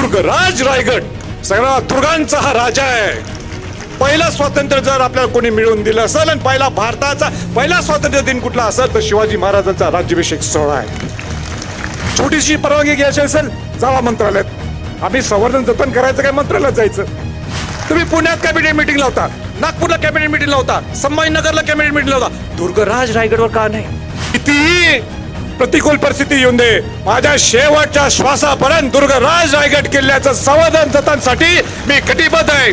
दुर्गराज रायगड सगळा दुर्गांचा हा राजा आहे. पहिला स्वातंत्र्य जर आपल्याला कोणी मिळवून दिलं असेल आणि भारताचा पहिला स्वातंत्र्य दिन कुठला असेल तर शिवाजी महाराजांचा राज्याभिषेक सोहळा आहे. छोटीशी परवानगी घ्यायची असेल जावा मंत्रालयात. आम्ही संवर्धन जतन करायचं काय मंत्रालयात जायचं. तुम्ही पुण्यात कॅबिनेट मीटिंग लावता, नागपूरला कॅबिनेट मीटिंग लावता, संभाजीनगरला कॅबिनेट मीटिंग लावता, दुर्गराज रायगडवर का नाही? कितीही प्रतिकूल परिस्थिती येऊन दे, माझ्या शेवटच्या श्वासापर्यंत दुर्गराज रायगड किल्ल्याचं संवर्धन जतनसाठी मी कटिबद्ध आहे.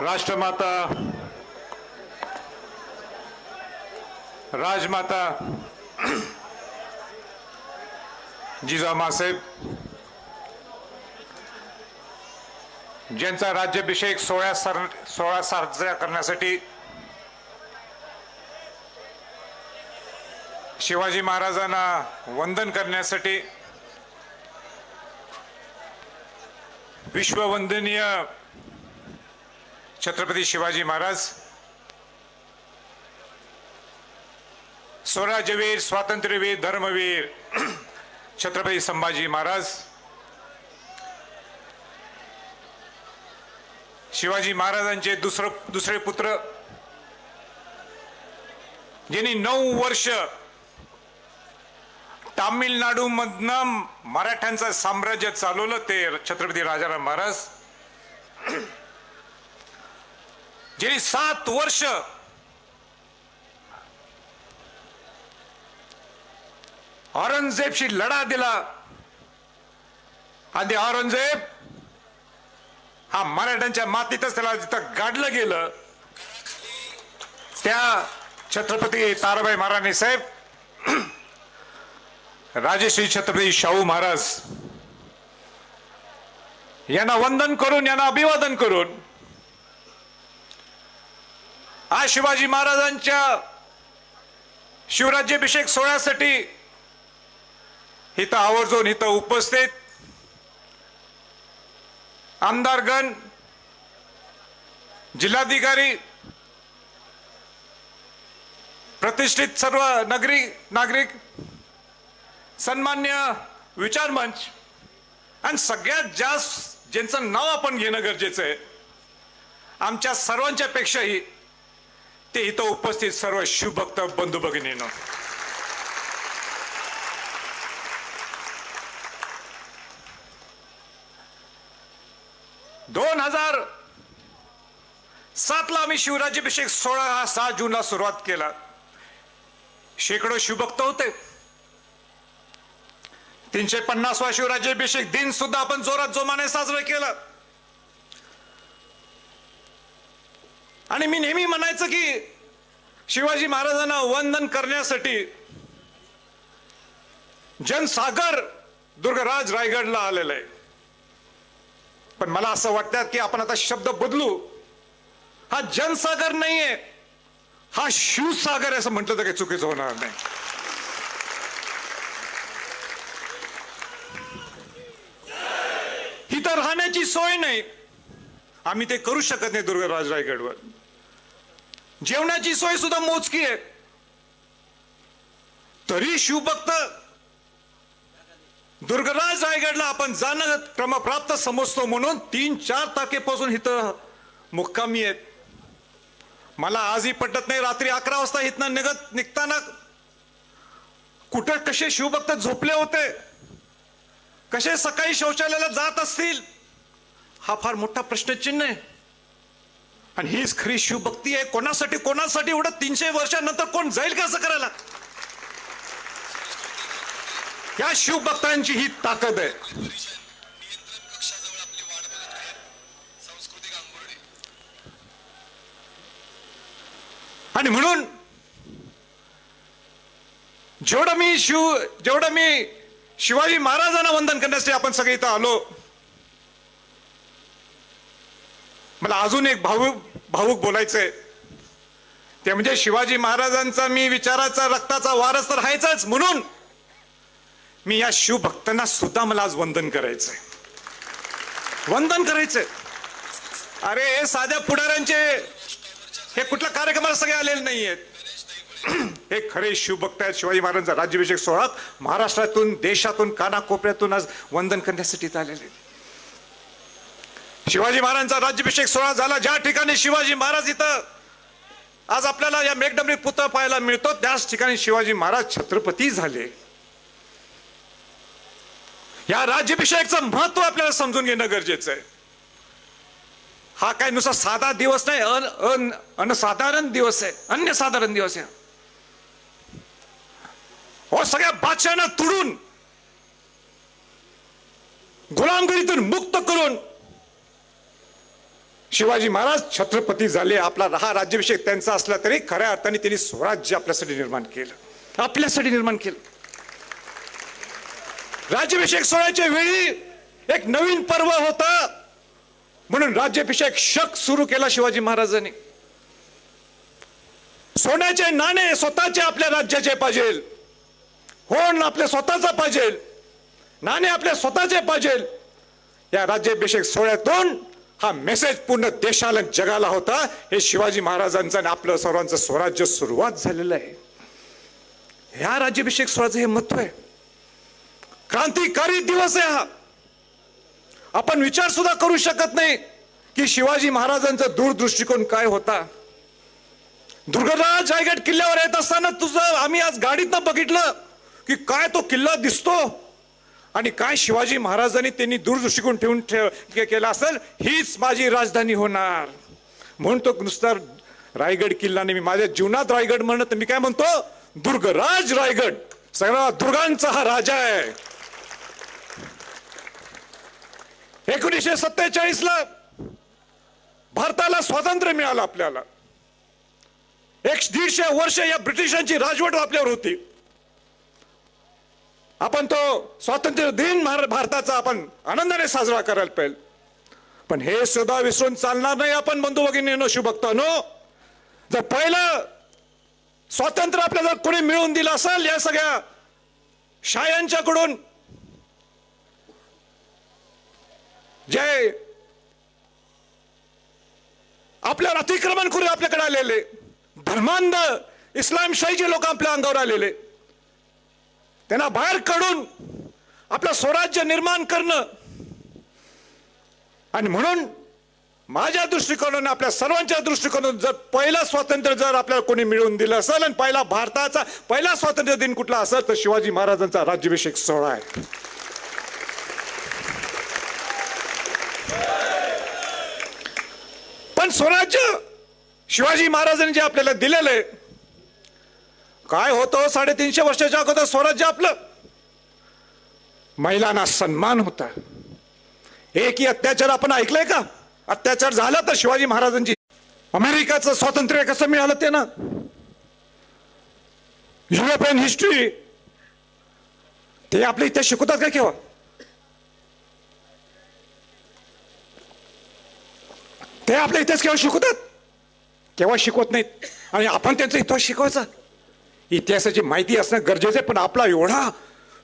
राष्ट्रमाता राजमाता जिजामासाहेब ज्यांचा राज्याभिषेक सोहळा साजरा करण्यासाठी शिवाजी महाराजांना वंदन करण्यासाठी विश्ववंदनीय छत्रपती शिवाजी महाराज, स्वराज्यवीर, स्वातंत्र्यवीर, धर्मवीर छत्रपती संभाजी महाराज, शिवाजी महाराजांचे दुसरे पुत्र ज्यांनी 9 वर्ष तामिळनाडू मधनं मराठ्यांचं साम्राज्य चालवलं ते छत्रपती राजाराम महाराज, ज्यांनी 7 वर्ष औरंगजेबशी लढा दिला आणि औरंगजेब हा मराठ्यांच्या मातीतच त्याला जिथं गाडलं गेलं, त्या छत्रपती ताराबाई महाराणी साहेब, राजश्री छत्रपती शाहू महाराज यांना वंदन करून, यांना अभिवादन करून आज शिवाजी महाराजांच्या शिवराज्याभिषेक सोहळ्यासाठी इथं आवर्जून इथं उपस्थित आमदारगण, जिल्हाधिकारी, प्रतिष्ठित सर्व नागरिक, सन्मान्य विचार मंच आणि सगळ्यात जास्त ज्यांचं नाव आपण घेणं गरजेचं आहे, आमच्या सर्वांच्या पेक्षाही ते इथं उपस्थित सर्व शिवभक्त बंधू भगिनींनो, दोन 2007 ला आम्ही शिवराज्याभिषेक सोहळा हा 6 जूनला सुरुवात केला. शेकडो शिवभक्त होते. 350वा शिवराज्याभिषेक दिन सुद्धा आपण जोरात जोमाने साजरा केला. आणि मी नेहमी म्हणायचं की शिवाजी महाराजांना वंदन करण्यासाठी जनसागर दुर्गराज रायगडला आलेलं आहे. पण मला असं वाटतं की आपण आता शब्द बदलू. हा जनसागर नाहीये, हा शिवसागर असं म्हटलं तर काही चुकीचं होणार नाही. इथं राहण्याची सोय नाही, आम्ही ते करू शकत नाही दुर्गराज रायगडवर. जेवणाची सोय सुद्धा मोजकी आहे. तरी शिवभक्त दुर्गराज रायगडला आपण जाणं क्रमप्राप्त समजतो म्हणून 3-4 तारखेपासून इथं मुक्कामी आहेत. मला आजही पटत नाही, रात्री 11 वाजता इथनं निघताना कुठं कसे शिवभक्त झोपले होते, कसे सकाळी शौचालयाला जात असतील, हा फार मोठा प्रश्नचिन्ह आहे. आणि हीच खरी शिवभक्ती आहे. कोणासाठी एवढं 300 वर्षांनंतर कोण जाईल का असं करायला? या शिवभक्तांची ही ताकद आहे. आणि म्हणून जेवढं मी शिवाजी महाराजांना वंदन करण्यासाठी आपण सगळे इथं आलो, मला अजून एक भावुक बोलायचंय. ते म्हणजे शिवाजी महाराजांचा मी विचाराचा रक्ताचा वारस तर आहेच, म्हणून मी या शिवभक्तांना सुद्धा मला आज वंदन करायचंय. अरे हे साध्या पुढाऱ्यांचे हे कुठल्या कार्यक्रमाला सगळे आलेले नाहीयेत. हे खरे शिवभक्त आहेत. शिवाजी महाराजांचा राज्याभिषेक सोहळा महाराष्ट्रातून, देशातून, कानाकोपऱ्यातून आज वंदन करण्यासाठी आलेले. शिवाजी महाराजांचा राज्याभिषेक सोहळा झाला ज्या ठिकाणी शिवाजी महाराज इथं आज आपल्याला या मेघडंबरी पुतळा पाहायला मिळतो, त्याच ठिकाणी शिवाजी महाराज छत्रपती झाले. या राज्याभिषेकचं महत्व आपल्याला समजून घेणं गरजेचं आहे. हा काय नुसता साधा दिवस नाही, अनसाधारण दिवस आहे, अन्यसाधारण दिवस आहे. हो, सगळ्या बादशाहांना तुडून गुलामगिरीतून मुक्त करून शिवाजी महाराज छत्रपती झाले. आपला हा राज्याभिषेक त्यांचा असला तरी खऱ्या अर्थाने त्यांनी स्वराज्य आपल्यासाठी निर्माण केलं, आपल्यासाठी निर्माण केलं. राज्याभिषेक सोहळ्याच्या वेळी एक नवीन पर्व होता म्हणून राज्याभिषेक शक सुरू केला शिवाजी महाराजांनी. सोन्याचे नाणे स्वतःचे आपल्या राज्याचे पाहिजे, होण आपल्या स्वतःचा पाहिजे, नाणे आपल्या स्वतःचे पाहिजे. या राज्याभिषेक सोहळ्यातून हा मेसेज पूर्ण देशाला जगाला होता. हे शिवाजी महाराजांचं आणि आपलं सर्वांचं स्वराज्य सुरुवात झालेलं आहे. या राज्याभिषेक सोहळ्याचं हे महत्व आहे. क्रांतिकारी दिवस आहे हा. आपण विचार सुद्धा करू शकत नाही की शिवाजी महाराजांचा दूरदृष्टिकोन काय होता. दुर्गराज रायगड किल्ल्यावर येत असताना आम्ही आज गाडीतनं बघितलं की काय तो किल्ला दिसतो आणि काय शिवाजी महाराजांनी त्यांनी दूरदृष्टिकोन ठेवून केला असेल, हीच माझी राजधानी होणार म्हणून तो नुसता रायगड किल्ला नाही. मी माझ्या जीवनात रायगड म्हणत मी काय म्हणतो, दुर्गराज रायगड, सगळा दुर्गांचा हा राजा आहे. 1947 ला भारताला स्वातंत्र्य मिळालं. आपल्याला 150 वर्ष या ब्रिटिशांची राजवट आपल्यावर होती. आपण तो स्वातंत्र्य दिन भारताचा आपण आनंदाने साजरा करायला पाहिजे. पण हे सुद्धा विसरून चालणार नाही. आपण बंधू भगिनींनो, शुभक्तांनो, जर पहिलं स्वातंत्र्य आपल्याला कोणी मिळवून दिलं असेल या सगळ्या शायांच्याकडून, जे आपल्यावर अतिक्रमण करून आपल्याकडे आलेले धर्मांध इस्लामशाहीचे लोक आपल्या अंगावर आलेले, त्यांना बाहेर काढून आपलं स्वराज्य निर्माण करणं. आणि म्हणून माझ्या दृष्टिकोनाने, आपल्या सर्वांच्या दृष्टिकोनातून, जर पहिलं स्वातंत्र्य जर आपल्याला कोणी मिळवून दिलं असेल आणि भारताचा पहिला स्वातंत्र्य दिन कुठला असेल तर शिवाजी महाराजांचा राज्याभिषेक सोहळा आहे. पण स्वराज्य शिवाजी महाराजांनी जे आपल्याला दिलेलं आहे, काय होतं 350 वर्षाच्या अगोदर स्वराज्य आपलं, महिलांना सन्मान होता. एकही अत्याचार आपण ऐकलंय का? अत्याचार झाला तर शिवाजी महाराजांची. अमेरिकाचं स्वातंत्र्य कसं मिळालं ते ना, युरोपियन हिस्ट्री ते आपल्या इथे शिकवतात का केव्हा? ते आपल्या इतिहास केव्हा शिकवतात? केव्हा शिकवत नाहीत. आणि आपण त्यांचा इतिहास शिकवायचा. इतिहासाची माहिती असणं गरजेचं आहे, पण आपला एवढा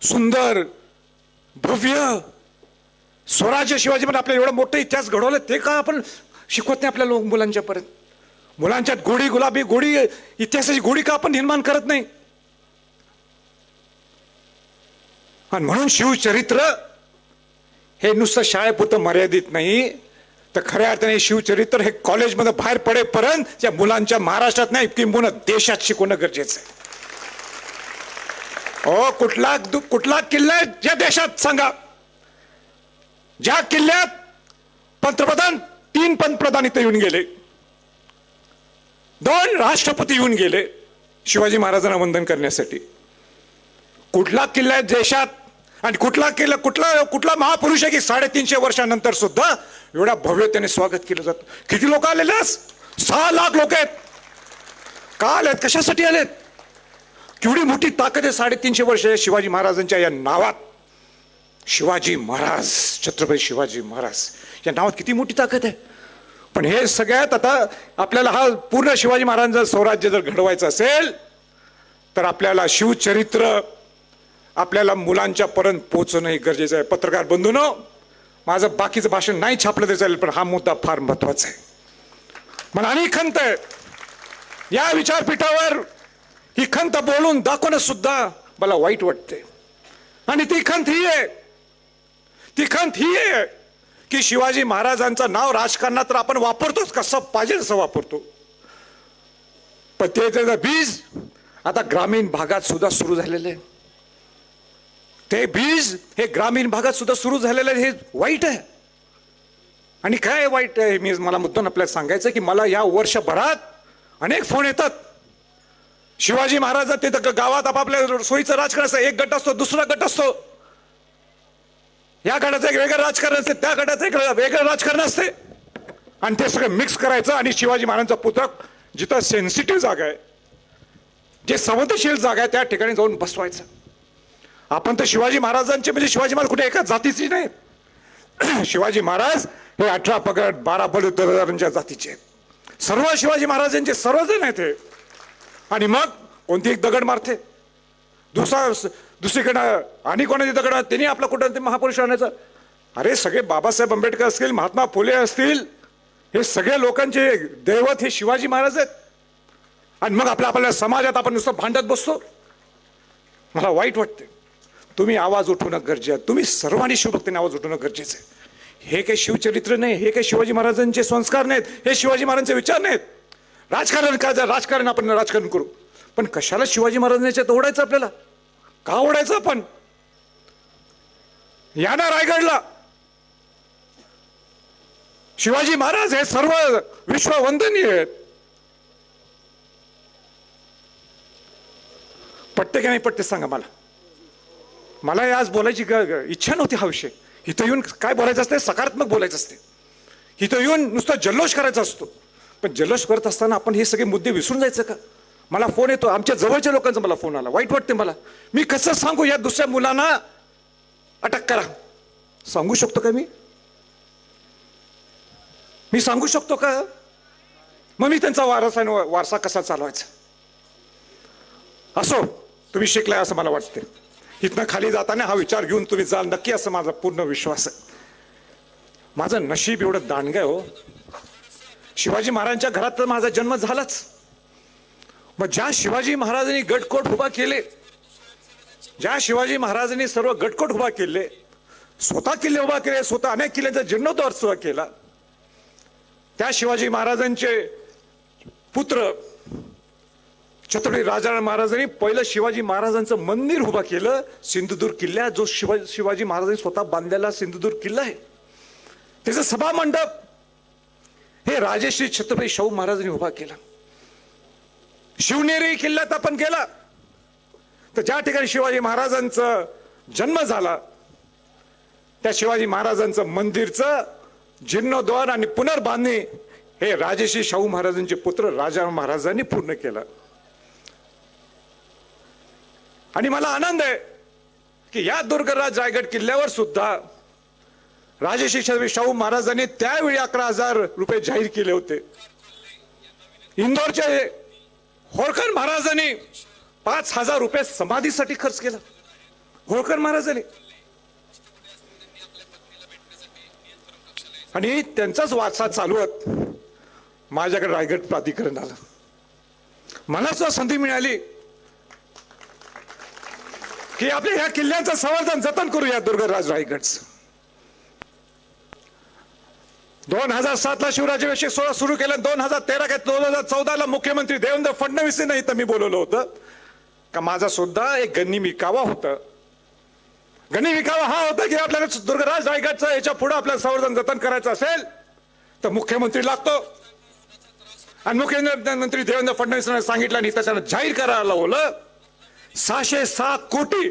सुंदर भव्य स्वराज्य शिवाजी पण आपल्याला एवढा मोठा इतिहास घडवला, ते का आपण शिकवत नाही आपल्या मुलांच्या पर्यंत? मुलांच्यात गोडी गुलाबी गोडी इतिहासाची गोडी का आपण निर्माण करत नाही? आणि म्हणून शिवचरित्र हे नुसतं शाळेपुरतं मर्यादित नाही, तर खऱ्या अर्थाने शिवचरित्र हे कॉलेजमध्ये बाहेर पडेपर्यंत त्या मुलांच्या महाराष्ट्रात नाही किंबहुना देशात शिकवणं गरजेचं आहे. कुठला किल्ला या देशात सांगा ज्या किल्ल्यात पंतप्रधान 3 पंतप्रधान इथे येऊन गेले, 2 राष्ट्रपती येऊन गेले शिवाजी महाराजांना वंदन करण्यासाठी? कुठला किल्ला आहे देशात आणि कुठला महापुरुष आहे की 350 वर्षानंतर सुद्धा एवढ्या भव्यतेने स्वागत केलं जातं? किती लोक आलेले? 6 लाख लोक आहेत. का आलेत? कशासाठी आलेत? केवढी मोठी ताकद आहे 350 वर्ष शिवाजी महाराजांच्या या नावात. शिवाजी महाराज, छत्रपती शिवाजी महाराज या नावात किती मोठी ताकद आहे. पण हे सगळ्यात आता आपल्याला हा पूर्ण शिवाजी महाराजांचं स्वराज्य जर घडवायचं असेल तर आपल्याला शिवचरित्र आपल्याला मुलांच्या पर्यंत पोहोचणं गरजेचं आहे. पत्रकार बंधूंनो, माझं बाकीचं भाषण नाही छापलं तरी चालेल, पण हा मुद्दा फार महत्वाचा आहे. मला आणि खंत आहे या विचारपीठावर ही खंत बोलून दाखवणं सुद्धा मला वाईट वाटते. आणि ती खंत ही आहे की शिवाजी महाराजांचं नाव राजकारणात तर आपण वापरतोच, कसं पाहिजे तसं वापरतो, पण त्याचं बीज आता ग्रामीण भागात सुद्धा सुरू झालेलं आहे. ते बीज हे ग्रामीण भागात सुद्धा सुरू झालेलं आहे. हे वाईट आहे. आणि काय वाईट आहे, मला मुद्दाम आपल्याला सांगायचं की मला या वर्षभरात अनेक फोन येतात. शिवाजी महाराज तिथं गावात आपापल्या सोयीचं राजकारण असतं. एक गट असतो, दुसरा गट असतो. या गटाचं एक वेगळं राजकारण असते, त्या गटाचं एक वेगळं राजकारण असते, आणि ते सगळं मिक्स करायचं आणि शिवाजी महाराजांचा पुतळा जिथं सेन्सिटिव्ह जागा आहे, जे संवेदनशील जागा आहे, त्या ठिकाणी जाऊन बसवायचं. आपण तर शिवाजी महाराजांचे म्हणजे शिवाजी महाराज कुठे एका जातीचे नाहीत. शिवाजी महाराज हे 18 पगड 12 बलुतेदारांच्या जातीचे आहेत. सर्व शिवाजी महाराजांचे सर्वजण आहेत हे. आणि मग कोणती एक दगड मारते, दुसरीकडं आणि कोणाची दगड, त्यांनी आपला कुठं ते महापुरुष आणायचा. अरे सगळे बाबासाहेब आंबेडकर असतील, महात्मा फुले असतील, हे सगळे लोकांचे दैवत हे शिवाजी महाराज आहेत. आणि मग आपल्या समाजात आपण नुसतं भांडत बसतो. मला वाईट वाटते. तुम्ही आवाज उठवणं गरजेचं आहे. तुम्ही सर्वांनी शिवभक्तीने आवाज उठवणं गरजेचं आहे. हे काही शिवचरित्र नाही, हे काही शिवाजी महाराजांचे संस्कार नाहीत, हे शिवाजी महाराजांचे विचार नाहीत. राजकारण काय, राजकारण आपण राजकारण करू, पण कशाला शिवाजी महाराजांच्यात ओढायचं आपल्याला? का ओढायचं आपण? या ना रायगडला. शिवाजी महाराज हे सर्व विश्ववंदनीय आहेत. पटते की नाही पटते सांगा मला. मला आज बोलायची इच्छा नव्हती हा विषय. इथं येऊन काय बोलायचं असते, सकारात्मक बोलायचं असते. इथं येऊन नुसतं जल्लोष करायचा असतो. पण जल्लोष करत असताना आपण हे सगळे मुद्दे विसरून जायचं का? मला फोन येतो, आमच्या जवळच्या लोकांचा मला फोन आला, वाईट वाटते मला. मी कसं सांगू या दुसऱ्या मुलांना अटक करा? सांगू शकतो का मी सांगू शकतो का? मग मी त्यांचा वारसा कसा चालवायचा? असो, तुम्ही शिकलाय असं मला वाटते. इथनं खाली जाताना हा विचार घेऊन तुम्ही जाल नक्की, असं माझा पूर्ण विश्वास आहे. माझं नशीब एवढं दांडगं आहे हो. शिवाजी महाराजांच्या घरात तर माझा जन्म झालाच. मग ज्या शिवाजी महाराजांनी गडकोट उभा केले, ज्या शिवाजी महाराजांनी सर्व गडकोट उभा केले, स्वतः किल्ले उभा केले, स्वतः अनेक किल्ल्यांचा जीर्णोद्धार सुद्धा केला, त्या शिवाजी महाराजांचे पुत्र छत्रपती राजाराम महाराजांनी पहिलं शिवाजी महाराजांचं मंदिर उभा केलं सिंधुदुर्ग किल्ल्यात. जो शिवाजी महाराजांनी स्वतः बांधलेला सिंधुदुर्ग किल्ला आहे, त्याचं सभा मंडप हे राजश्री छत्रपती शाहू महाराजांनी उभा केला. शिवनेरी किल्ल्यात आपण गेला तर ज्या ठिकाणी शिवाजी महाराजांचा जन्म झाला, त्या शिवाजी महाराजांचं मंदिरचं जीर्णोद्धार आणि पुनर्बांधणी हे राजश्री शाहू महाराजांचे पुत्र राजाराम महाराजांनी पूर्ण केलं. आणि मला आनंद आहे की या दुर्गराज रायगड किल्ल्यावर सुद्धा राजश्री छत्रपती शाहू महाराजांनी त्यावेळी 11,000 रुपये जाहीर केले होते. इंदोरचे होळकर महाराजांनी 5,000 रुपये समाधीसाठी खर्च केला. होळकर महाराजांनी. आणि त्यांचाच वारसा चालवत माझ्याकडे रायगड प्राधिकरण आलं. मला सुद्धा संधी मिळाली की आपल्या ह्या किल्ल्याचं संवर्धन जतन करूया. दुर्गराज रायगडचं 2007 ला शिवराज्याभिषेक सोहळा सुरू केला. 2013 काय 2014 मुख्यमंत्री देवेंद्र फडणवीसांनी इथं मी बोलवलं होतं का माझा सुद्धा एक गनिमी विकावा होता. गनिमी विकावा हा होता की आपल्याला दुर्गराज रायगडचं याच्या पुढे आपल्याला संवर्धन जतन करायचं असेल तर मुख्यमंत्री लागतो. आणि मुख्यमंत्री देवेंद्र फडणवीसांनी सांगितलं आणि त्याच्यानं जाहीर करायला लावलं 606 कोटी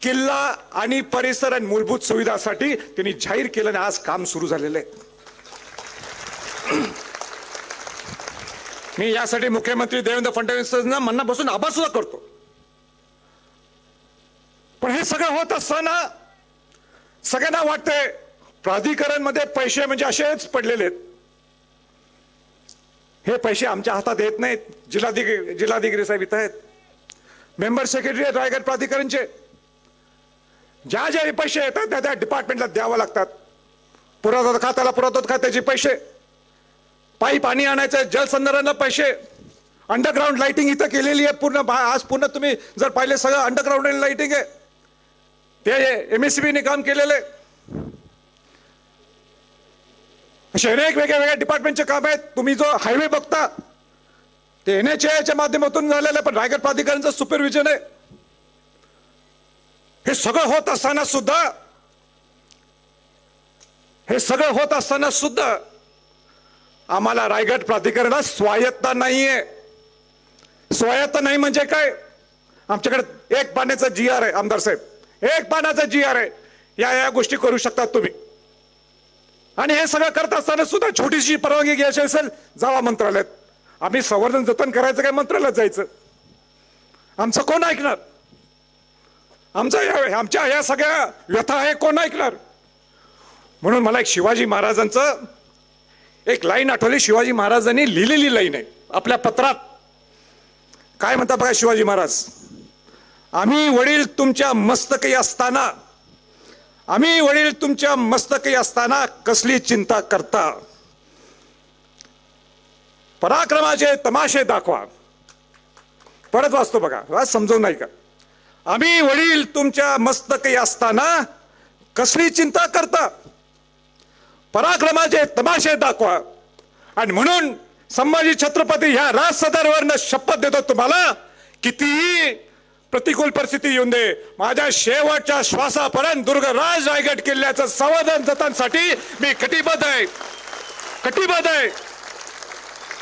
किल्ला आणि परिसर आणि मूलभूत सुविधासाठी त्यांनी जाहीर केलं आणि आज काम सुरू झालेलं आहे. मी यासाठी मुख्यमंत्री देवेंद्र फडणवीसांना मनापासून आभार सुद्धा करतो. पण हे सगळं होत असताना सगळ्यांना वाटतंय प्राधिकरण मध्ये पैसे म्हणजे असेच पडलेले आहेत. हे पैसे आमच्या हातात येत नाहीत. जिल्हाधिकारी साहेब इथं आहेत, मेंबर सेक्रेटरी आहेत रायगड प्राधिकरणचे. ज्या ज्या पैसे येतात त्या त्या डिपार्टमेंटला द्यावं लागतात. पुरातत्व खात्याला पुरातत्व खात्याचे पैसे, पाईप पाणी आणायचं, जलसंधारणाला पैसे, अंडरग्राऊंड लाइटिंग इथं केलेली आहे पूर्ण. आज पूर्ण तुम्ही जर पाहिले सगळं अंडरग्राऊंड लाइटिंग आहे, ते MSCB ने काम केलेलं आहे. असे अनेक वेगळ्या डिपार्टमेंटचे काम आहेत. तुम्ही जो हायवे बघता ते NHAIच्या माध्यमातून झालेलं आहे, पण रायगड प्राधिकरणचं सुपरविजन आहे. हे सगळं होत असताना सुद्धा आम्हाला रायगड प्राधिकरणाला स्वायत्ता नाहीये. स्वायत्ता नाही म्हणजे काय? आमच्याकडे एक पाण्याचा GR आहे. आमदार साहेब, एक पाण्याचा GR आहे. या गोष्टी करू शकतात तुम्ही. आणि हे सगळं करत असताना सुद्धा छोटीशी परवानगी घ्यायची असेल, जावा मंत्रालयात. आम्ही संवर्धन जतन करायचं काय मंत्रालयात जायचं? आमचं कोण ऐकणार? आमच्या या सगळ्या व्यथा आहे कोण ऐकणार? म्हणून मला एक शिवाजी महाराजांचं एक लाईन आठवली. शिवाजी महाराजांनी लिहिलेली लाईन आहे आपल्या पत्रात. काय म्हणता बघा शिवाजी महाराज, आम्ही वडील तुमच्या मस्तकी असताना कसली चिंता करता, पराक्रमाचे तमाशे दाखवा. परत वाचतो बघा, समजून नाही का? आम्ही वडील तुमच्या मस्तकी असताना कसली चिंता करता, पराक्रमाचे तमाशे दाखवा. आणि म्हणून संभाजी छत्रपती ह्या राज सदरवरनं शपथ देतो तुम्हाला, कितीही प्रतिकूल परिस्थिती येऊन दे, माझ्या शेवटच्या श्वासापर्यंत दुर्गराज रायगड किल्ल्याचं संवर्धन जतनसाठी मी कटिबद्ध आहे.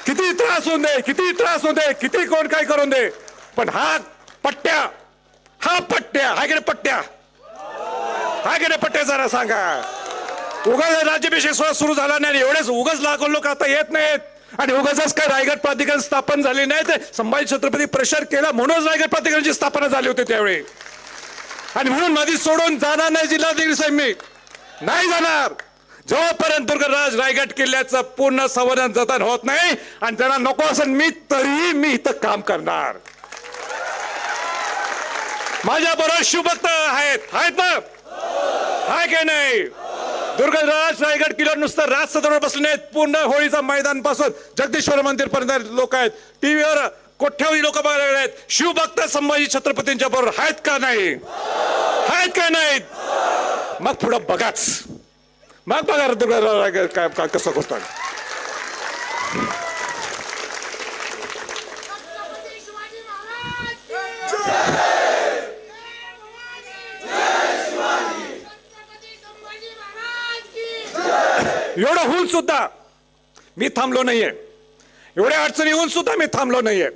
किती त्रास होऊन दे, किती कोण काय करून दे, पण हा पट्ट्या हाय गेले पट्ट्या जरा सांगा. उगाच राज्याभिषेक सोहळा सुरू झाला नाही, एवढेच उगाच लागून लोक आता येत नाहीत. आणि उगाच काय रायगड प्राधिकरण स्थापन झाले नाही, ते संभाजी छत्रपती प्रेशर केला म्हणून रायगड प्राधिकरणाची स्थापना झाली होती त्यावेळी. आणि म्हणून नदी सोडून जाणार नाही जिल्हाधिकारी साहेब, मी नाही जाणार जोपर्यंत दुर्गराज रायगड किल्ल्याचं पूर्ण संवर्धन जतन होत नाही. आणि त्यांना नको असेल मी इथं काम करणार. माझ्या बरोबर शिवभक्त आहेत ना? हाय की नाही? दुर्गराज रायगड किल्ल्यावर नुसतं राज सदरवर बसले नाहीत, पूर्ण होळीचा मैदान पासून जगदीश्वर मंदिर पर्यंत लोक आहेत. टीव्हीवर कोट्यावधी लोक बघायला आहेत. शिवभक्त संभाजी छत्रपतींच्या बरोबर आहेत का नाहीत? मग पुढं बघाच, मग बघा दुर्गराज रायगड काय कसं करतो. एवढं होऊन सुद्धा मी थांबलो नाहीये, एवढ्या अडचणी होऊन सुद्धा मी थांबलो नाहीये.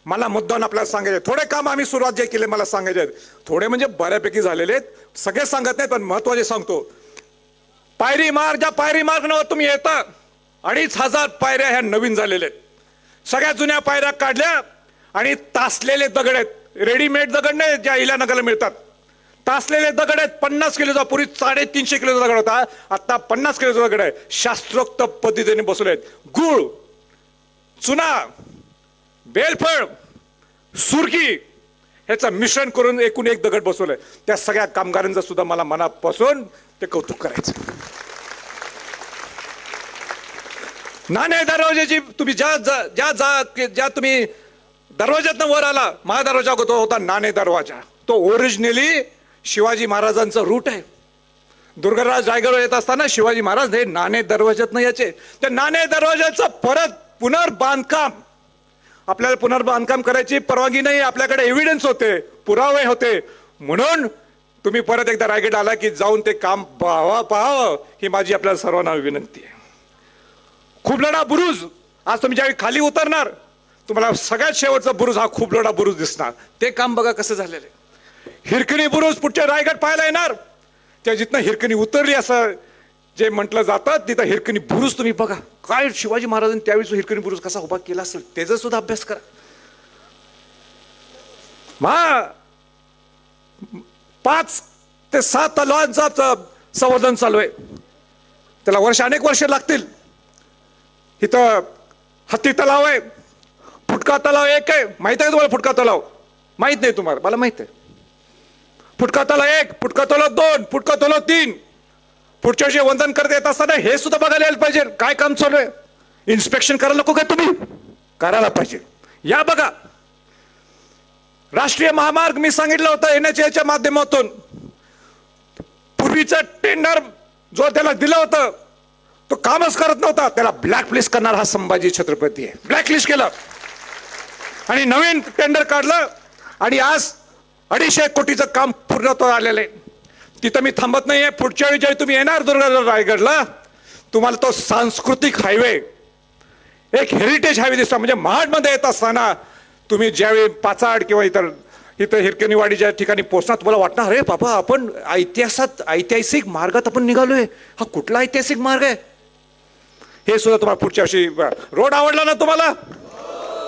मला मुद्दाम आपल्याला सांगायचे, थोडे काम आम्ही सुरुवात जे केले मला सांगायचे, थोडे म्हणजे बऱ्यापैकी झालेले आहेत, सगळे सांगत नाहीत पण महत्वाचे सांगतो. पायरी मार्गावर तुम्ही येता, 2500 पायऱ्या ह्या नवीन झालेल्या आहेत. सगळ्या जुन्या पायऱ्या काढल्या आणि तासलेले दगड आहेत, रेडीमेड दगड नाही ज्या इलानगरला मिळतात. तासलेले दगड आहेत, 50 किलोचा, पूर्वी 350 किलोचा दगड होता, आता 50 किलोचा दगड आहे. शास्त्रोक्त पद्धतीने बसवले आहेत. गुळ, चुना, बेलफळ, सुरकी ह्याचं मिश्रण करून एकूण एक दगड बसवलंय. त्या सगळ्या कामगारांचं सुद्धा मला मनापासून ते कौतुक करायचं. नाणे दरवाजाची तुम्ही ज्या तुम्ही दरवाज्यातनं वर आला, महादरवाजा होता नाणे दरवाजा, तो ओरिजिनली शिवाजी महाराजांचं रूट आहे. दुर्गराज रायगड येत असताना शिवाजी महाराज हे नाणे दरवाज्यातनं यायचे. त्या नाणे दरवाजाचं पुनर्बांधकाम, आपल्याला पुनर्बांधकाम करायची परवानगी नाही, आपल्याकडे एव्हिडन्स होते, पुरावे होते. म्हणून तुम्ही परत एकदा रायगड आला की जाऊन ते काम पाहावं ही माझी आपल्याला सर्वांना विनंती आहे. खुबलडा बुरुज, आज तुम्ही ज्यावेळी खाली उतरणार तुम्हाला सगळ्यात शेवटचा बुरुज हा खुबलडा बुरुज दिसणार. ते काम बघा कसं झालेलं आहे. हिरकणी बुरुज पुढच्या रायगड पाहायला येणार, त्या जिथनं हिरकणी उतरली असं जे म्हटलं जातं तिथं हिरकणी बुरुज तुम्ही बघा. काय शिवाजी महाराजांनी त्यावेळी हिरकणी बुरुज कसा उभा केला असेल त्याचा सुद्धा अभ्यास करा. 5 ते 7 तलावांचं संवर्धन चालू आहे. त्याला अनेक वर्ष लागतील. इथं हत्ती तलाव आहे, फुटका तलाव एक आहे. माहित आहे तुम्हाला फुटका तलाव? माहित नाही तुम्हाला? मला माहित आहे. फुटका तलाव 1, फुटका तलाव 2, फुटका तलाव 3. पुढच्या वर्षी वंदन करत येत असताना हे सुद्धा बघायला यायला पाहिजे काय काम चालू आहे. इन्स्पेक्शन करायला नको का तुम्ही? करायला पाहिजे. या बघा, राष्ट्रीय महामार्ग मी सांगितलं होतं NHAIच्या माध्यमातून पूर्वीचं टेंडर जो त्याला दिलं होतं तो कामच करत नव्हता, त्याला ब्लॅकलिस्ट करणार हा संभाजी छत्रपती आहे. ब्लॅकलिस्ट केलं आणि नवीन टेंडर काढलं आणि आज 250 कोटीचं काम पूर्णत्वास आलेलं आहे. तिथं मी थांबत नाहीये. पुढच्या वेळी ज्यावेळी तुम्ही येणार रायगडला, तुम्हाला तो सांस्कृतिक हायवे, एक हेरिटेज हायवे दिसतो. म्हणजे महाडमध्ये येत असताना तुम्ही ज्यावेळी पाचाड किंवा इथं हिरकणीवाडीच्या ठिकाणी पोहोचणार, तुम्हाला वाटणार अरे बाबा आपण ऐतिहासिक मार्गात आपण निघालोय. हा कुठला ऐतिहासिक मार्ग आहे हे सुद्धा तुम्हाला पुढच्या वर्षी. रोड आवडला ना तुम्हाला?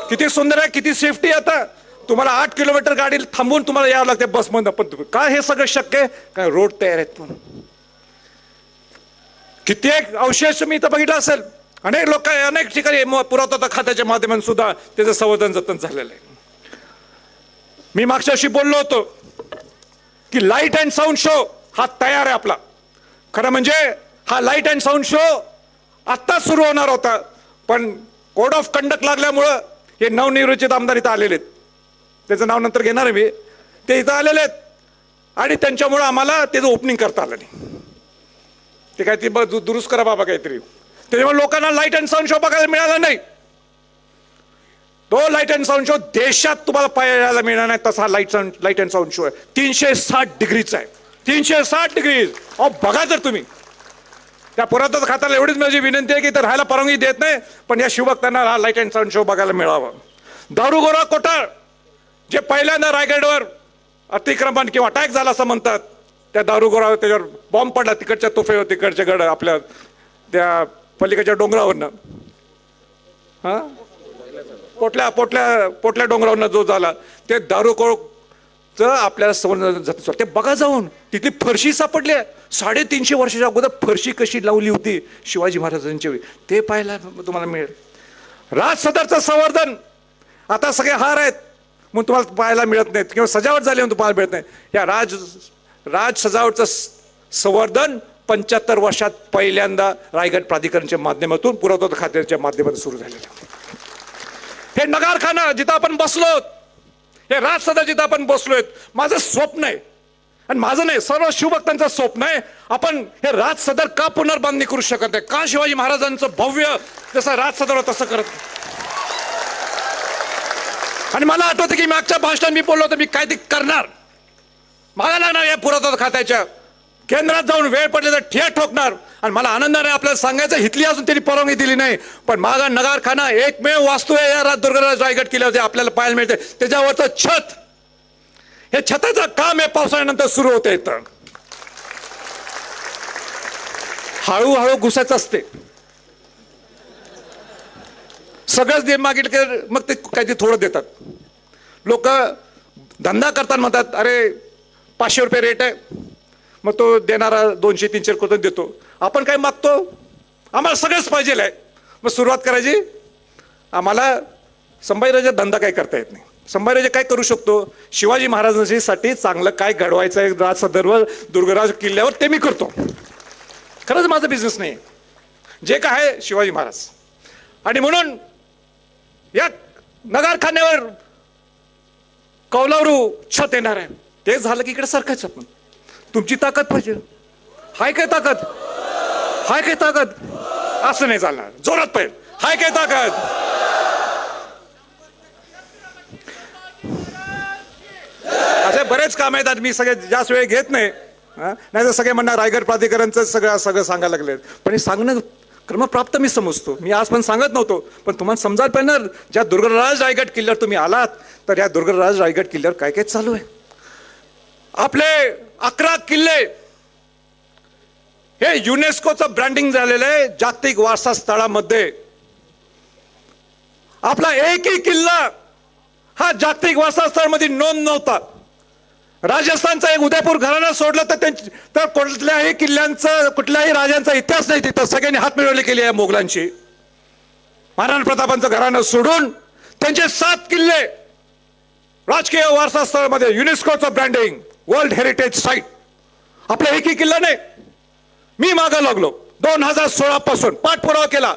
किती सुंदर आहे, किती सेफ्टी. आता तुम्हाला 8 किलोमीटर गाडी थांबून तुम्हाला यावं लागते बसमधून. पण काय हे सगळं शक्य आहे? काय रोड तयार आहेत म्हणून. कित्येक अवशेष मी इथं बघितलं असेल. अनेक लोक अनेक ठिकाणी पुरातत्व खात्याच्या माध्यमातून सुद्धा त्याचं संवर्धन जतन झालेलं आहे. मी मागच्या वर्षी बोललो होतो की लाईट अँड साऊंड शो हा तयार आहे आपला. खरं म्हणजे हा लाईट अँड साऊंड शो आत्ता सुरू होणार होता, पण कोड ऑफ कंडक्ट लागल्यामुळं हे नवनिर्वाचित आमदार इथं आलेले आहेत. त्याचं नाव नंतर घेणार आहे मी. ते इथं आलेले आहेत आणि त्यांच्यामुळं आम्हाला त्याचं ओपनिंग करता आलं नाही. ते काय ते दुरुस्त करा बाबा काहीतरी. त्याच्यामुळे लोकांना लाईट अँड साऊंड शो बघायला मिळाला नाही. तो लाईट अँड साऊंड शो देशात तुम्हाला पाहायला मिळणार नाही तसा लाईट अँड साऊंड शो आहे. 360 डिग्रीचा आहे. 360 डिग्री. अहो बघा जर तुम्ही. त्या पुरातत्व खात्याला एवढीच माझी विनंती आहे की तर राहायला परवानगी देत नाही, पण या शिवभक्तांना हा लाईट अँड साऊंड शो बघायला मिळावा. दारुगोरा कोठार जे पहिल्यांदा रायगडवर अतिक्रमण किंवा अटॅक झाला असं म्हणतात, त्या दारुगोरा त्याच्यावर बॉम्ब पडला तिकडच्या तोफेवर, तिकडच्या गड आपल्या त्या पलीकडच्या डोंगरावरनं, हा पोटल्या डोंगरावरनं जो झाला, ते दारुगोळचं आपल्याला संवर्धन जातं. ते बघा जाऊन. तिथली फरशी सापडली आहे. 350 वर्षाच्या अगोदर फरशी कशी लावली होती शिवाजी महाराजांच्या वेळी, ते पाहायला तुम्हाला मिळेल. राज सदरचं संवर्धन आता सगळे हार आहेत म्हणून तुम्हाला पाहायला मिळत नाहीत किंवा सजावट झाली म्हणून तुम्हाला मिळत नाही. या राज सजावटचं संवर्धन 75 वर्षात पहिल्यांदा रायगड प्राधिकरणच्या माध्यमातून, पुरातत्व खात्याच्या माध्यमातून सुरू झालेलं. हे नगारखाना जिथं आपण बसलो, हे राज सदर जिथं आपण बसलोय, माझं स्वप्न आहे आणि माझं नाही, सर्व शिवभक्तांचं स्वप्न आहे. आपण हे राज सदर का पुनर्बांधणी करू शकत नाही? का शिवाजी महाराजांचं भव्य जसं राज सदर तसं करत नाही? आणि मला आठवतं की मागच्या भाषणात मी बोललो होतो मी काय ते करणार, मला लागणार या पुरातत्व खात्याच्या केंद्रात जाऊन वेळ पडले तर ठिया ठोकणार. आणि मला आनंदाने आपल्याला सांगायचं, हिथली अजून त्यांनी परवानगी दिली नाही, पण माझा नगारखाना एकमेव वास्तू आहे या दुर्गराज रायगड किल्ल्यावरती आपल्याला पाहायला मिळते. त्याच्यावरचं छत, हे छताचं काम हे पावसाळ्यानंतर सुरू होते. तर हळूहळू घुसायचं असते. सगळंच दे मागितलं की मग ते काहीतरी थोडं देतात. लोक धंदा करताना म्हणतात अरे 500 रुपये रेट आहे, मग तो देणारा 200-300 रुपये देतो. आपण काय मागतो? आम्हाला सगळंच पाहिजे आहे. मग सुरुवात करायची. आम्हाला संभाजीराजा धंदा काय करता येत नाही. संभाजीराजा काय करू शकतो? शिवाजी महाराजांसाठी चांगलं काय घडवायचं आहे राज सदरवर, दुर्गराज किल्ल्यावर, ते मी करतो. खरंच माझा बिझनेस नाही, जे काय आहे शिवाजी महाराज. आणि म्हणून या नगारखान्यावर कौलारू छत येणार आहे. ते झालं की इकडे सरकायचं. आपण तुमची ताकद पाहिजे. हाय काय ताकद? हाय काय ताकद? असं नाही चालणार, जोरात पाहिजे. हाय काय ताकद? असे बरेच काम आहेत. मी सगळे जास्त वेळ घेत नाही, नाही तर सगळे म्हणणार रायगड प्राधिकरणचं सगळं सांगायला लागले. पण हे सांगणं क्रमप्राप्त मी समजतो. मी आज पण सांगत नव्हतो, पण तुम्हाला समजायला पाहिजे ना, ज्या दुर्गराज रायगड किल्ल्यावर तुम्ही आलात, तर या दुर्गराज रायगड किल्ल्यावर काय काय चालू आहे. आपले 11 किल्ले हे युनेस्कोचं ब्रँडिंग झालेलं आहे जागतिक वारसा स्थळामध्ये. आपला एकही किल्ला हा जागतिक वारसा स्थळामध्ये नोंद नव्हता. राजस्थानचा एक उदयपूर घराणं सोडलं तर कुठल्याही किल्ल्यांचं, कुठल्याही राजांचा इतिहास नाही तिथं. सगळ्यांनी हात मिळवले केले आहे मोगलांची. महाराणा प्रतापांचं घराणं सोडून त्यांचे 7 किल्ले राजकीय वारसा स्थळामध्ये, युनेस्कोचं ब्रँडिंग, वर्ल्ड हेरिटेज साईट. आपला एकही किल्ला नाही. मी मागं लागलो 2016 पासून पाठपुरावा केला.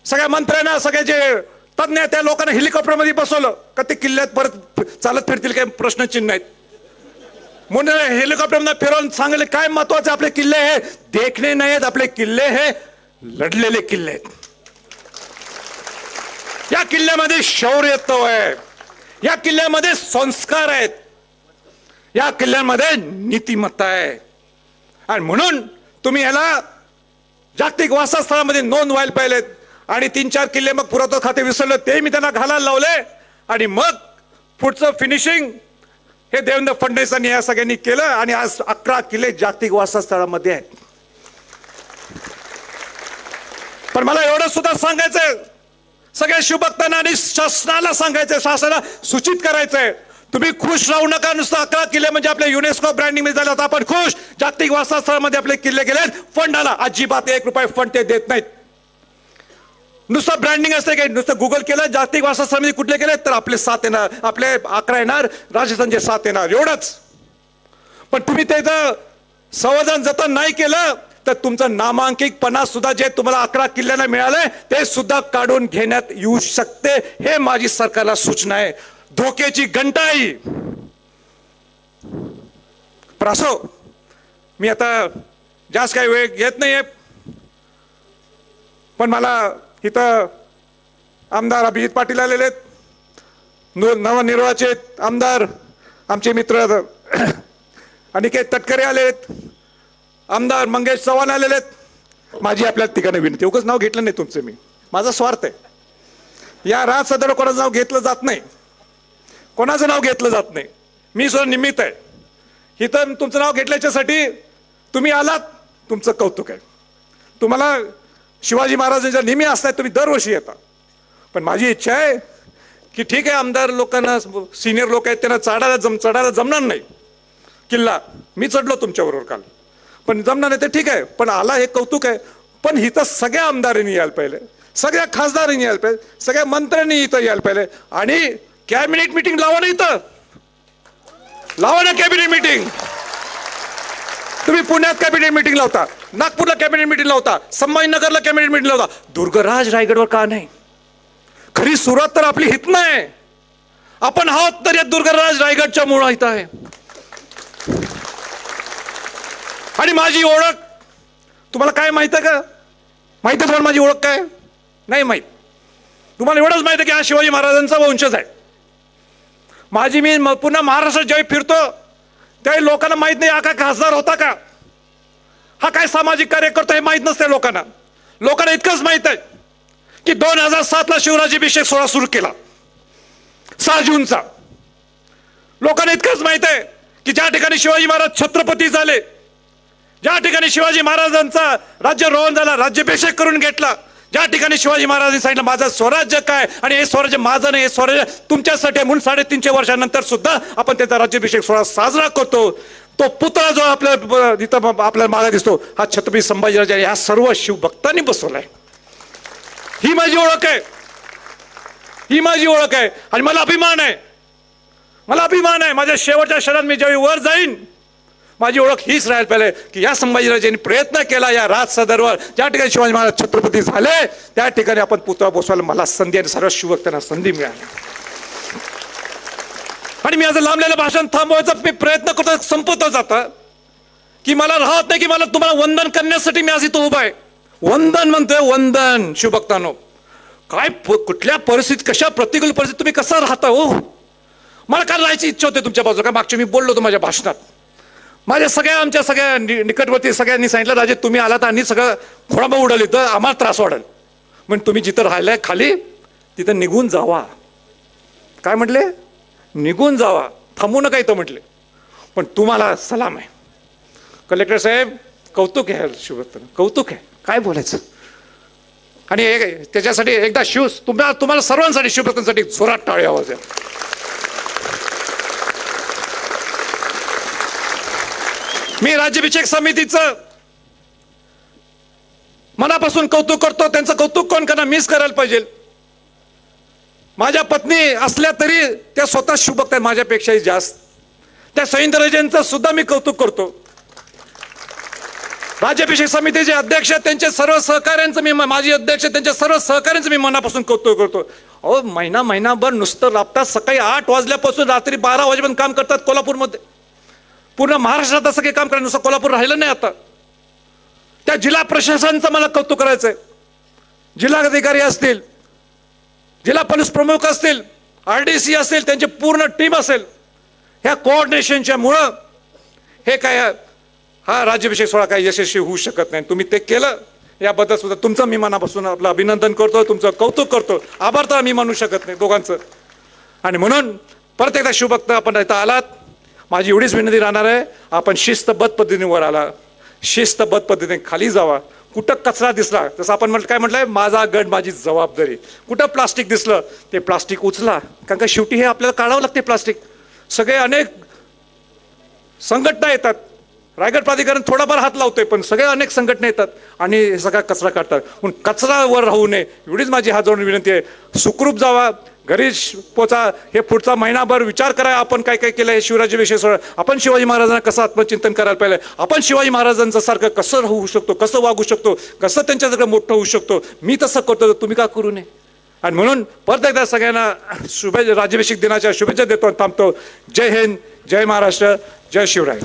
सगळ्या मंत्र्यांना, सगळे जे तज्ञ त्या लोकांना हेलिकॉप्टरमध्ये बसवलं का ते किल्ल्यात परत चालत फिरतील काही प्रश्नचिन्ह आहेत म्हणून हेलिकॉप्टरमध्ये फिरवून सांगले काय महत्वाचे आपले किल्ले हे देखणे नाहीत. आपले किल्ले हे लढलेले किल्ले आहेत. या किल्ल्यामध्ये शौर्यत्व आहे, या किल्ल्यामध्ये संस्कार आहेत, या किल्ल्यामध्ये नीतिमत्ता आहे. आणि म्हणून तुम्ही याला जागतिक वारसास्थळामध्ये नोंद व्हायला पाहिजेत. आणि 3-4 किल्ले मग पुरातत्व खाते विसरलं, ते मी त्यांना घालायला लावले. आणि मग पुढचं फिनिशिंग हे देवेंद्र फडणवीसांनी या सगळ्यांनी केलं. आणि आज 11 किल्ले जागतिक वारसास्थळामध्ये आहेत. पण मला एवढं सुद्धा सांगायचंय, सगळ्या शिवभक्तांना आणि शासनाला सांगायचंय, शासनाला सूचित करायचंय, तुम्ही खुश राहू नका. नुसतं 11 किल्ले म्हणजे आपल्या युनेस्को ब्रँडिंग मध्ये झालं तर आपण खुश. जागतिक वारसास्थळामध्ये आपले किल्ले गेले, फंड आला, अजिबात 1 रुपये फंड ते देत नाहीत. नुसतं ब्रँडिंग असते काही, नुसतं गुगल केलं जागतिक वारसास्थळामध्ये कुठले गेले तर आपले 7 येणार, आपले 11 येणार, राजस्थानचे 7 येणार, एवढंच. पण तुम्ही त्याचं संवर्धन जतन नाही केलं तर तुमचं नामांकितपणा सुद्धा जे तुम्हाला 11 किल्ल्यांना मिळालंय ते सुद्धा काढून घेण्यात येऊ शकते. हे माझी सरकारला सूचना आहे. धोक्याची घंटा आहे. पण असो, मी आता जास्त काही वेळ घेत नाहीये. पण मला इथं आमदार अभिजित पाटील आलेले आहेत, नवनिर्वाचित आमदार आमचे मित्र अनिकेत तटकरे आले आहेत, आमदार मंगेश चव्हाण आलेले आहेत. माझी आपल्या ठिकाणी विनंती, उगाच नाव घेतलं नाही तुमचं, मी माझा स्वार्थ आहे. या राज सदर कोणाचं नाव घेतलं जात नाही, कोणाचं नाव घेतलं जात नाही. मी सुद्धा निमित्त आहे. इथं तुमचं नाव घेतल्याच्यासाठी तुम्ही आलात, तुमचं कौतुक आहे. तुम्हाला शिवाजी महाराजांच्या नेहमी असतात, तुम्ही दरवर्षी येता. पण माझी इच्छा आहे की ठीक आहे, आमदार लोकांना, सिनियर लोक आहेत, त्यांना चढायला जमणार नाही किल्ला. मी चढलो तुमच्याबरोबर काल, पण जमणार नाही ते ठीक आहे. पण आला हे कौतुक आहे. पण इथं सगळ्या आमदारांनी यायला पाहिजे, सगळ्या खासदारांनी यायला पाहिजे, सगळ्या मंत्र्यांनी इथं यायला पाहिजे. आणि कॅबिनेट मीटिंग लावा ना, इथं लावा ना कॅबिनेट मीटिंग. तुम्ही पुण्यात कॅबिनेट मीटिंग लावता, नागपूरला कॅबिनेट मीटिंग लावता, संभाजीनगरला कॅबिनेट मीटिंग लावता, दुर्गराज रायगडवर का नाही? खरी सुरुवात तर आपली हित नाही. आपण आहोत तर या दुर्गराज रायगडच्या मुळा इथं आहे. आणि माझी ओळख तुम्हाला काय माहित आहे का? माहित आहे तुम्हाला माझी ओळख काय? नाही माहित. तुम्हाला एवढंच माहित आहे की हा शिवाजी महाराजांचा वंशज आहे. माझी मी पुन्हा महाराष्ट्रात ज्यावेळी फिरतो त्यावेळी लोकांना माहित नाही हा काय खासदार होता का, हा काय सामाजिक कार्य करतो हे माहित नसते लोकांना. लोकांना इतकंच माहित आहे की 2007 ला शिवराज्याभिषेक सोहळा सुरू केला 6 जूनचा. लोकांना इतकंच माहित आहे की ज्या ठिकाणी शिवाजी महाराज छत्रपती झाले, ज्या ठिकाणी शिवाजी महाराजांचा राज्यारोहण झाला, राज्याभिषेक करून घेतला, ज्या ठिकाणी शिवाजी महाराजांनी सांगितलं माझं स्वराज्य काय आणि हे स्वराज्य माझं नाही, हे स्वराज्य तुमच्यासाठी आहे, म्हणून 350 वर्षानंतर सुद्धा आपण त्याचा राज्याभिषेक सोहळा साजरा करतो. तो पुतळा जो आपल्या इथं आपल्याला मागे दिसतो हा छत्रपती संभाजीराजे या सर्व शिवभक्तांनी बसवलाय. ही माझी ओळख आहे, ही माझी ओळख आहे. आणि मला अभिमान आहे, मला अभिमान आहे. माझ्या शेवटच्या क्षणात मी ज्यावेळी वर जाईन माझी ओळख हीच राहायला पाहिजे की या संभाजीराजांनी प्रयत्न केला या राज सदरवर, ज्या ठिकाणी शिवाजी महाराज छत्रपती झाले त्या ठिकाणी आपण पुतळा बसवायला मला संधी आणि सर्व शिवभक्तांना संधी मिळाली. आणि मी आज लांबलेलं भाषण थांबवायचा मी प्रयत्न करतो, संपवतो जाता की मला राहत नाही की मला तुम्हाला वंदन करण्यासाठी मी आज इथं उभा आहे. वंदन म्हणतोय, वंदन शिवभक्तांनो. काय कुठल्या परिस्थितीत, कशा प्रतिकूल परिस्थितीत तुम्ही कसं राहता हो. मला काय राहायची इच्छा होते तुमच्या बाजूला. काय मागच्या मी बोललो होतो माझ्या भाषणात, माझ्या आमच्या सगळ्या निकटवर्ती सगळ्यांनी सांगितलं राजे तुम्ही आलात आणि सगळं खोळंबा उडवली तर आम्हाला त्रास वाढेल, म्हणून तुम्ही जिथं राहिलाय खाली तिथं निघून जावा. काय म्हटले? निघून जावा, थांबू नका इथं म्हटले. पण तुम्हाला सलाम आहे कलेक्टर साहेब, कौतुक आहे शिवभक्तांना, कौतुक आहे, काय बोलायचं. आणि त्याच्यासाठी एकदा तुम्हाला सर्वांसाठी शिवभक्तांसाठी जोरात टाळी आवाज आहे. मी राज्याभिषेक समितीचं मनापासून कौतुक करतो. त्यांचं कौतुक कोण करणार? मीच करायला पाहिजे. माझ्या पत्नी असल्या तरी त्या स्वतः शिवभक्त आहेत माझ्यापेक्षाही जास्त. त्या सैंदराजांचं सुद्धा मी कौतुक करतो. राज्याभिषेक समितीचे अध्यक्ष त्यांचे सर्व सहकार्यांचं मी, माजी अध्यक्ष त्यांच्या सर्व सहकार्यांचं मी मनापासून कौतुक करतो. अहो महिनाभर नुसतं राबतात, सकाळी 8 वाजल्यापासून रात्री 12 वाजेपर्यंत काम करतात कोल्हापूरमध्ये. पूर्ण महाराष्ट्रात असं काही काम करायला, नुसतं कोल्हापूर राहिलं नाही आता. त्या जिल्हा प्रशासनाचं मला कौतुक करायचं आहे. जिल्हाधिकारी असतील, जिल्हा पोलीस प्रमुख असतील, RDC असेल, त्यांची पूर्ण टीम असेल, ह्या कोऑर्डिनेशनच्या मुळं हे काय हा राज्याभिषेक सोहळा काही यशस्वी होऊ शकत नाही. तुम्ही ते केलं याबद्दल सुद्धा तुमचं मी मनापासून आपलं अभिनंदन करतो, तुमचं कौतुक करतो. आभार तर आम्ही मानू शकत नाही दोघांचं. आणि म्हणून परत एकदा शिवभक्त आपण इथं आलात, माझी एवढीच विनंती राहणार आहे, आपण शिस्तबद्ध पद्धतीने वर आला, शिस्तबद्ध पद्धतीने खाली जावा. कुठं कचरा दिसला, जसं आपण काय म्हटलंय, माझा गड माझी जबाबदारी. कुठं प्लास्टिक दिसलं ते प्लास्टिक उचला, कारण का शेवटी हे आपल्याला काढावं लागते प्लास्टिक. सगळे अनेक संघटना येतात, रायगड प्राधिकरण थोडाफार हात लावतोय, पण सगळे अनेक संघटना येतात आणि हे सगळा कचरा काढतात. म्हणून कचरावर राहू नये एवढीच माझी हात जोडून विनंती आहे. सुखरूप जावा, घरी पोचा. हे पुढचा महिनाभर विचार करा आपण काय काय केलं. हे शिवराज्याभिषेक सोहळा आपण शिवाजी महाराजांना कसं आत्मचिंतन करायला पाहिजे, आपण शिवाजी महाराजांचं सारखं कसं राहू शकतो, कसं वागू शकतो, कसं त्यांच्यासारखं मोठं होऊ शकतो. मी तसं करतो तर तुम्ही का करू नये. आणि म्हणून परत एकदा सगळ्यांना शुभेच्छा, राज्याभिषेक दिनाच्या शुभेच्छा देतो, थांबतो. जय हिंद, जय महाराष्ट्र, जय शिवराय.